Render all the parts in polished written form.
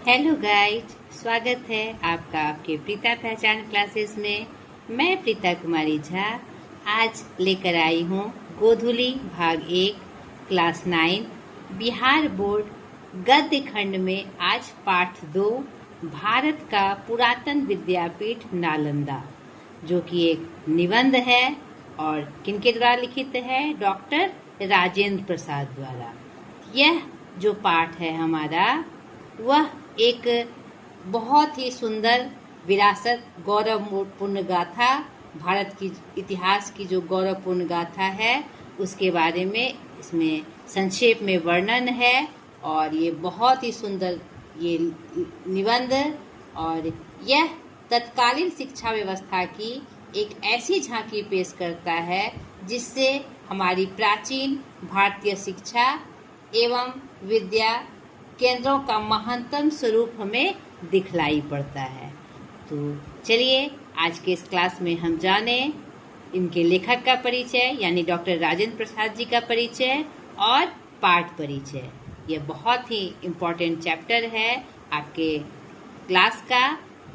Hello guys, स्वागत है आपका आपके प्रीता पहचान क्लासेस में। मैं प्रीता कुमारी झा आज लेकर आई हूँ गोधुली भाग 1 क्लास 9 बिहार बोर्ड गद्य खंड में आज पाठ 2 भारत का पुरातन विद्यापीठ नालंदा, जो कि एक निबंध है और किनके द्वारा लिखित है? डॉक्टर राजेंद्र प्रसाद द्वारा। यह जो पाठ है हमारा वह एक बहुत ही सुंदर विरासत, गौरवपूर्ण गाथा, भारत की इतिहास की जो गौरवपूर्ण गाथा है उसके बारे में इसमें संक्षेप में वर्णन है। और ये बहुत ही सुंदर ये निबंध और यह तत्कालीन शिक्षा व्यवस्था की एक ऐसी झांकी पेश करता है जिससे हमारी प्राचीन भारतीय शिक्षा एवं विद्या केंद्रों का महत्तम स्वरूप हमें दिखलाई पड़ता है। तो चलिए आज के इस क्लास में हम जाने इनके लेखक का परिचय, यानी डॉक्टर राजेंद्र प्रसाद जी का परिचय और पाठ परिचय। यह बहुत ही इम्पोर्टेंट चैप्टर है आपके क्लास का।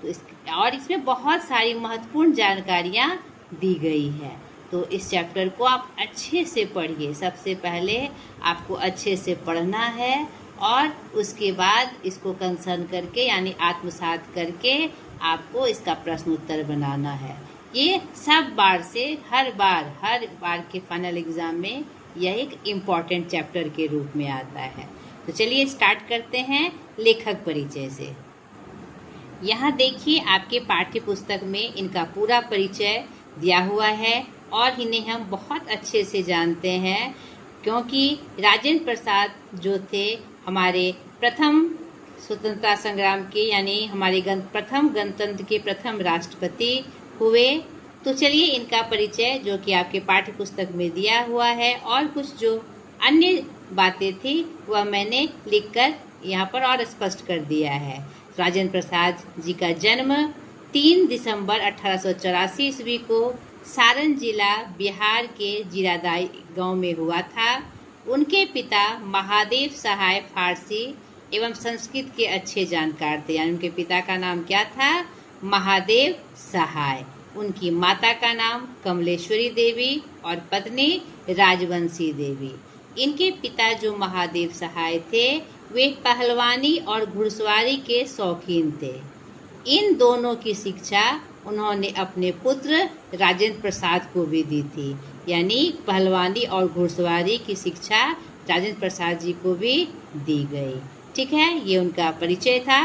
तो और इसमें बहुत सारी महत्वपूर्ण जानकारियाँ दी गई है। तो इस चैप्टर को आप अच्छे से पढ़िए। सबसे पहले आपको अच्छे से पढ़ना है और उसके बाद इसको कंसर्न करके यानी आत्मसात करके आपको इसका प्रश्न उत्तर बनाना है। ये सब बार से हर बार के फाइनल एग्जाम में यह एक इम्पॉर्टेंट चैप्टर के रूप में आता है। तो चलिए स्टार्ट करते हैं लेखक परिचय से। यहाँ देखिए आपके पाठ्य पुस्तक में इनका पूरा परिचय दिया हुआ है और इन्हें हम बहुत अच्छे से जानते हैं, क्योंकि राजेंद्र प्रसाद जो थे हमारे प्रथम स्वतंत्रता संग्राम के यानी हमारे प्रथम गणतंत्र के प्रथम राष्ट्रपति हुए। तो चलिए इनका परिचय जो कि आपके पाठ्य पुस्तक में दिया हुआ है और कुछ जो अन्य बातें थी वह मैंने लिखकर यहाँ पर और स्पष्ट कर दिया है। राजेंद्र प्रसाद जी का जन्म 3 दिसंबर 1884 ईस्वी को सारण जिला बिहार के जीरादाई गांव में हुआ था। उनके पिता महादेव सहाय फारसी एवं संस्कृत के अच्छे जानकार थे, यानी उनके पिता का नाम क्या था? महादेव सहाय। उनकी माता का नाम कमलेश्वरी देवी और पत्नी राजवंशी देवी। इनके पिता जो महादेव सहाय थे वे पहलवानी और घुड़सवारी के शौकीन थे। इन दोनों की शिक्षा उन्होंने अपने पुत्र राजेंद्र प्रसाद को भी दी थी, यानी पहलवानी और घुड़सवारी की शिक्षा राजेंद्र प्रसाद जी को भी दी गई। ठीक है, ये उनका परिचय था।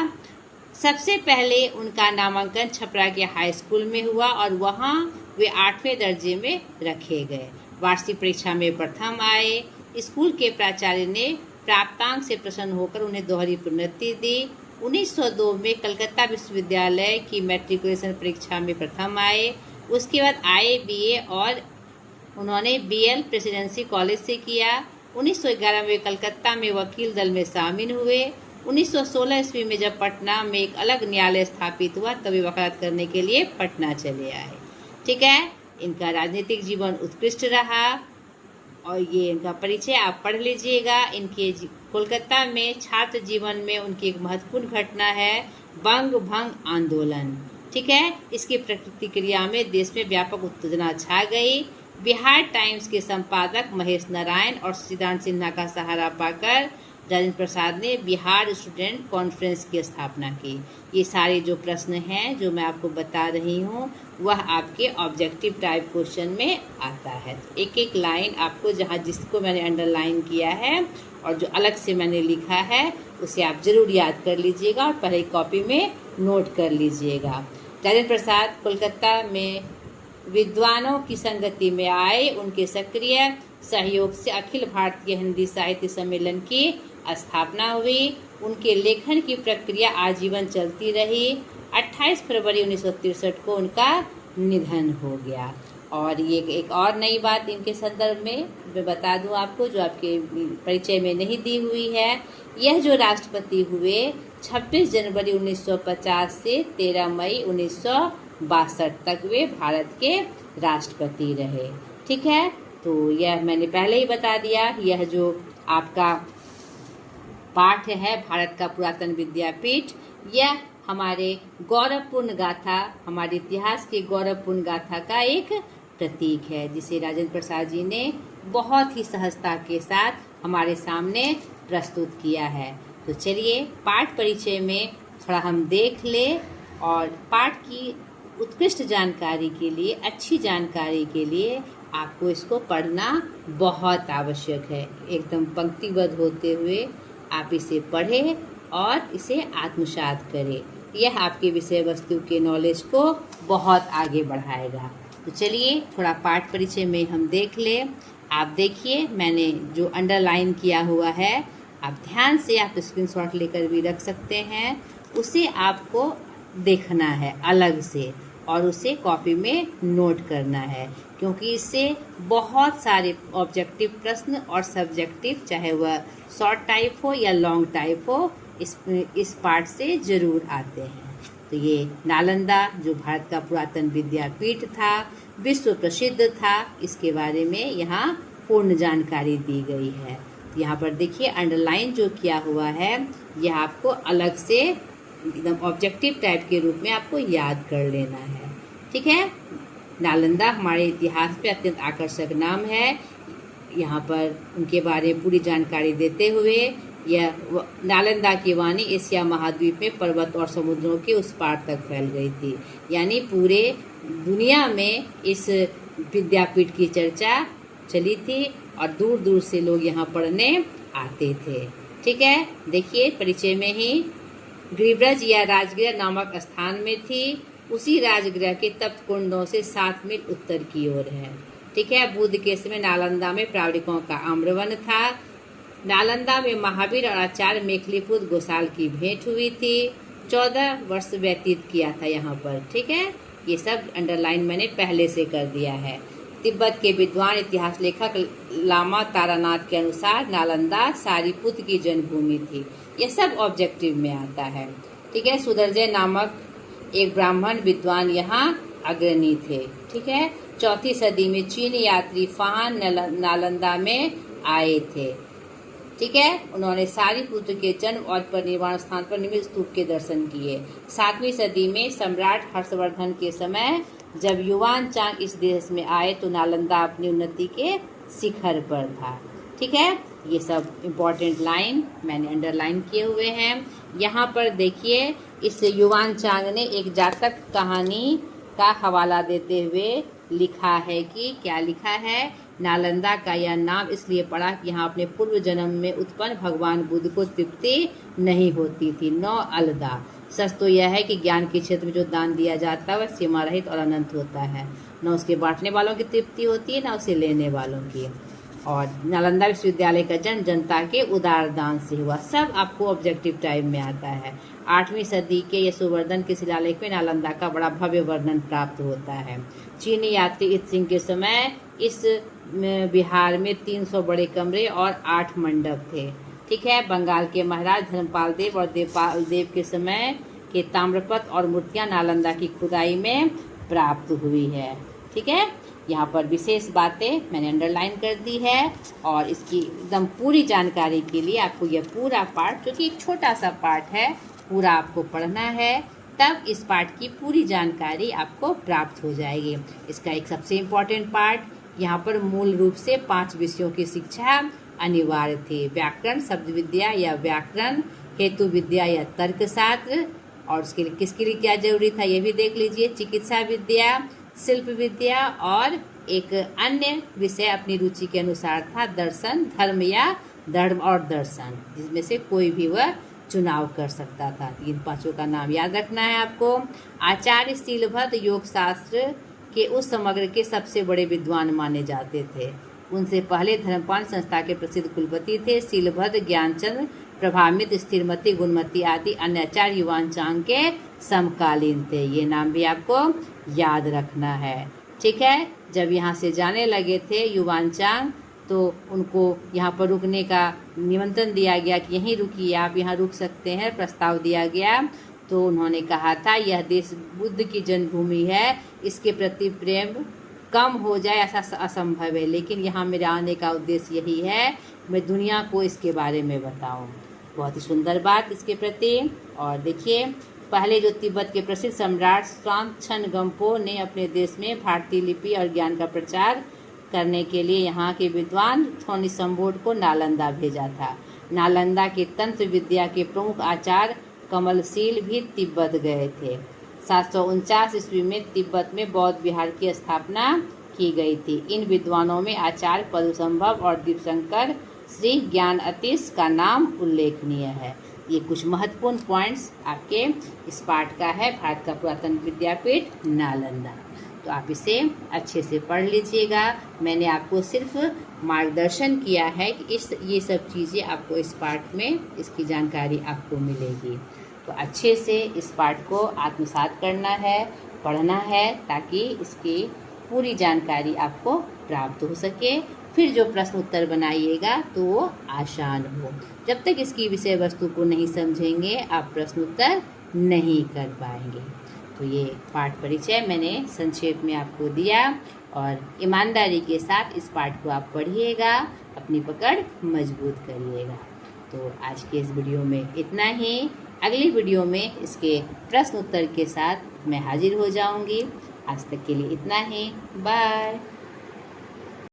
सबसे पहले उनका नामांकन छपरा के हाई स्कूल में हुआ और वहाँ वे 8वें दर्जे में रखे गए। वार्षिक परीक्षा में प्रथम आए। स्कूल के प्राचार्य ने प्राप्तांक से प्रसन्न होकर उन्हें दोहरी प्रोन्नति दी। 1902 में कलकत्ता विश्वविद्यालय की मैट्रिकुलेशन परीक्षा में प्रथम आए। उसके बाद आए बीए और उन्होंने बीएल प्रेसिडेंसी कॉलेज से किया। 1911 में कलकत्ता में वकील दल में शामिल हुए। 1916 ईस्वी में जब पटना में एक अलग न्यायालय स्थापित हुआ तभी वकालत करने के लिए पटना चले आए। ठीक है, इनका राजनीतिक जीवन उत्कृष्ट रहा और ये इनका परिचय आप पढ़ लीजिएगा। इनके कोलकाता में छात्र जीवन में उनकी एक महत्वपूर्ण घटना है बंग भंग आंदोलन। ठीक है, इसकी प्रतिक्रिया में देश में व्यापक उत्तेजना छा गई। बिहार टाइम्स के संपादक महेश नारायण और सिद्धांत सिन्हा का सहारा पाकर राजेंद्र प्रसाद ने बिहार स्टूडेंट कॉन्फ्रेंस की स्थापना की। ये सारे जो प्रश्न हैं जो मैं आपको बता रही हूँ वह आपके ऑब्जेक्टिव टाइप क्वेश्चन में आता है। एक एक लाइन आपको जहाँ जिसको मैंने अंडरलाइन किया है और जो अलग से मैंने लिखा है उसे आप जरूर याद कर लीजिएगा और पहले कॉपी में नोट कर लीजिएगा। राजेंद्र प्रसाद कोलकाता में विद्वानों की संगति में आए। उनके सक्रिय सहयोग से अखिल भारतीय हिंदी साहित्य सम्मेलन की स्थापना हुई। उनके लेखन की प्रक्रिया आजीवन चलती रही। 28 फरवरी 1963 को उनका निधन हो गया। और ये एक और नई बात इनके संदर्भ में मैं बता दूं आपको जो आपके परिचय में नहीं दी हुई है। यह जो राष्ट्रपति हुए 26 जनवरी 1950 से 13 मई 1962 तक वे भारत के राष्ट्रपति रहे। ठीक है, तो यह मैंने पहले ही बता दिया। यह जो आपका पाठ है भारत का पुरातन विद्यापीठ। यह हमारे गौरवपूर्ण गाथा, हमारे इतिहास की गौरवपूर्ण गाथा का एक प्रतीक है, जिसे राजेंद्र प्रसाद जी ने बहुत ही सहजता के साथ हमारे सामने प्रस्तुत किया है। तो चलिए पाठ परिचय में थोड़ा हम देख लें, और पाठ की उत्कृष्ट जानकारी के लिए, अच्छी जानकारी के लिए आपको इसको पढ़ना बहुत आवश्यक है। एकदम पंक्तिबद्ध होते हुए आप इसे पढ़ें और इसे आत्मसात करें। यह आपके विषय वस्तु के नॉलेज को बहुत आगे बढ़ाएगा। तो चलिए थोड़ा पाठ परिचय में हम देख लें। आप देखिए, मैंने जो अंडरलाइन किया हुआ है, आप ध्यान से आप स्क्रीनशॉट लेकर भी रख सकते हैं। उसे आपको देखना है अलग से और उसे कॉपी में नोट करना है, क्योंकि इससे बहुत सारे ऑब्जेक्टिव प्रश्न और सब्जेक्टिव, चाहे वह शॉर्ट टाइप हो या लॉन्ग टाइप हो, इस पार्ट से जरूर आते हैं। तो ये नालंदा जो भारत का पुरातन विद्यापीठ था, विश्व प्रसिद्ध था, इसके बारे में यहाँ पूर्ण जानकारी दी गई है। यहाँ पर देखिए अंडरलाइन जो किया हुआ है, यह आपको अलग से एकदम ऑब्जेक्टिव टाइप के रूप में आपको याद कर लेना है। ठीक है। नालंदा हमारे इतिहास में अत्यंत आकर्षक नाम है। यहाँ पर उनके बारे में पूरी जानकारी देते हुए, यह नालंदा की वाणी एशिया महाद्वीप में पर्वत और समुद्रों के उस पार तक फैल गई थी। यानी पूरे दुनिया में इस विद्यापीठ की चर्चा चली थी और दूर दूर से लोग यहाँ पढ़ने आते थे। ठीक है। देखिए परिचय में ही, गिरिब्रज या राजगृह नामक स्थान में थी। उसी राजगृह के तप्त कुंडों से 7 मील उत्तर की ओर है। ठीक है। बुद्ध के समय नालंदा में प्रावणिकों का आम्रवन था। नालंदा में महावीर और आचार्य मेखलीपुत्र गोसाल की भेंट हुई थी। 14 वर्ष व्यतीत किया था यहाँ पर। ठीक है। ये सब अंडरलाइन मैंने पहले से कर दिया है। तिब्बत के विद्वान इतिहास लेखक लामा तारानाथ के अनुसार नालंदा सारीपुत्र की जन्मभूमि थी। यह सब ऑब्जेक्टिव में आता है। ठीक है। सुदर्जय नामक एक ब्राह्मण विद्वान यहाँ अग्रणी थे। ठीक है। 4वीं सदी में चीनी यात्री फान नालंदा में आए थे। ठीक है। उन्होंने सारीपुत्र के जन्म और परिनिर्वाण स्थान पर निर्मित स्तूप के दर्शन किए। 7वीं सदी में सम्राट हर्षवर्धन के समय जब युवान चांग इस देश में आए तो नालंदा अपनी उन्नति के शिखर पर था। ठीक है। ये सब इम्पोर्टेंट लाइन मैंने अंडरलाइन किए हुए हैं। यहाँ पर देखिए, इस युवान चांग ने एक जातक कहानी का हवाला देते हुए लिखा है कि क्या लिखा है, नालंदा का यह नाम इसलिए पड़ा कि यहाँ अपने पूर्व जन्म में उत्पन्न भगवान बुद्ध को तृप्ति नहीं होती थी। 9 अलदा। सच तो यह है कि ज्ञान के क्षेत्र में जो दान दिया जाता है वह सीमा रहित और अनंत होता है। न उसके बांटने वालों की तृप्ति होती है, न उसे लेने वालों की। और नालंदा विश्वविद्यालय का जन्म जनता के उदार दान से हुआ। सब आपको ऑब्जेक्टिव टाइप में आता है। 8वीं सदी के यशोवर्धन के शिलालेख में नालंदा का बड़ा भव्य वर्णन प्राप्त होता है। चीनी यात्री इत सिंह के समय इस बिहार में 300 बड़े कमरे और 8 मंडप थे। ठीक है। बंगाल के महाराज धर्मपाल देव और देवपाल देव के समय के ताम्रपत्र और मूर्तियां नालंदा की खुदाई में प्राप्त हुई है। ठीक है। यहाँ पर विशेष बातें मैंने अंडरलाइन कर दी है, और इसकी एकदम पूरी जानकारी के लिए आपको यह पूरा पार्ट, जो कि एक छोटा सा पार्ट है, पूरा आपको पढ़ना है, तब इस पार्ट की पूरी जानकारी आपको प्राप्त हो जाएगी। इसका एक सबसे इम्पोर्टेंट पार्ट, यहाँ पर मूल रूप से 5 विषयों की शिक्षा अनिवार्य थी। व्याकरण, शब्द विद्या या व्याकरण, हेतु विद्या या तर्कशास्त्र, और उसके लिए किसके लिए क्या जरूरी था ये भी देख लीजिए, चिकित्सा विद्या, शिल्प विद्या, और एक अन्य विषय अपनी रुचि के अनुसार था दर्शन, धर्म या धर्म और दर्शन, जिसमें से कोई भी वह चुनाव कर सकता था। इन 5 का नाम याद रखना है आपको। आचार्य शीलभद्र योग शास्त्र के उस समग्र के सबसे बड़े विद्वान माने जाते थे। उनसे पहले धर्मपाल संस्था के प्रसिद्ध कुलपति थे। शीलभद्र, ज्ञानचंद्र, प्रभामित, स्थिरमती, गुणमती आदि अन्य आचार्य युवान चांग के समकालीन थे। ये नाम भी आपको याद रखना है। ठीक है। जब यहाँ से जाने लगे थे युवान चांग, तो उनको यहाँ पर रुकने का निमंत्रण दिया गया कि यहीं रुकिए, आप यहाँ रुक सकते हैं, प्रस्ताव दिया गया। तो उन्होंने कहा था यह देश बुद्ध की जन्मभूमि है, इसके प्रति प्रेम कम हो जाए ऐसा असंभव है, लेकिन यहाँ मेरे आने का उद्देश्य यही है, मैं दुनिया को इसके बारे में बताऊं। बहुत ही सुंदर बात इसके प्रति। और देखिए, पहले जो तिब्बत के प्रसिद्ध सम्राट सांग गम्पो ने अपने देश में भारतीय लिपि और ज्ञान का प्रचार करने के लिए यहाँ के विद्वान थोनिसम्बोड को नालंदा भेजा था। नालंदा के तंत्र विद्या के प्रमुख आचार्य कमलशील भी तिब्बत गए थे। 749 ईस्वी में तिब्बत में बौद्ध विहार की स्थापना की गई थी। इन विद्वानों में आचार्य पद्मसंभव और दीपशंकर श्री ज्ञानअतीश का नाम उल्लेखनीय है। ये कुछ महत्वपूर्ण पॉइंट्स आपके इस पाठ का है, भारत का पुरातन विद्यापीठ नालंदा। तो आप इसे अच्छे से पढ़ लीजिएगा। मैंने आपको सिर्फ मार्गदर्शन किया है कि ये सब चीज़ें आपको इस पाठ में इसकी जानकारी आपको मिलेगी। तो अच्छे से इस पाठ को आत्मसात करना है, पढ़ना है, ताकि इसकी पूरी जानकारी आपको प्राप्त हो सके। फिर जो प्रश्न उत्तर बनाइएगा तो वो आसान हो। जब तक इसकी विषय वस्तु को नहीं समझेंगे आप प्रश्न उत्तर नहीं कर पाएंगे। तो ये पाठ परिचय मैंने संक्षेप में आपको दिया, और ईमानदारी के साथ इस पाठ को आप पढ़िएगा, अपनी पकड़ मजबूत करिएगा। तो आज के इस वीडियो में इतना ही। अगली वीडियो में इसके प्रश्न उत्तर के साथ मैं हाजिर हो जाऊंगी। आज तक के लिए इतना ही। बाय।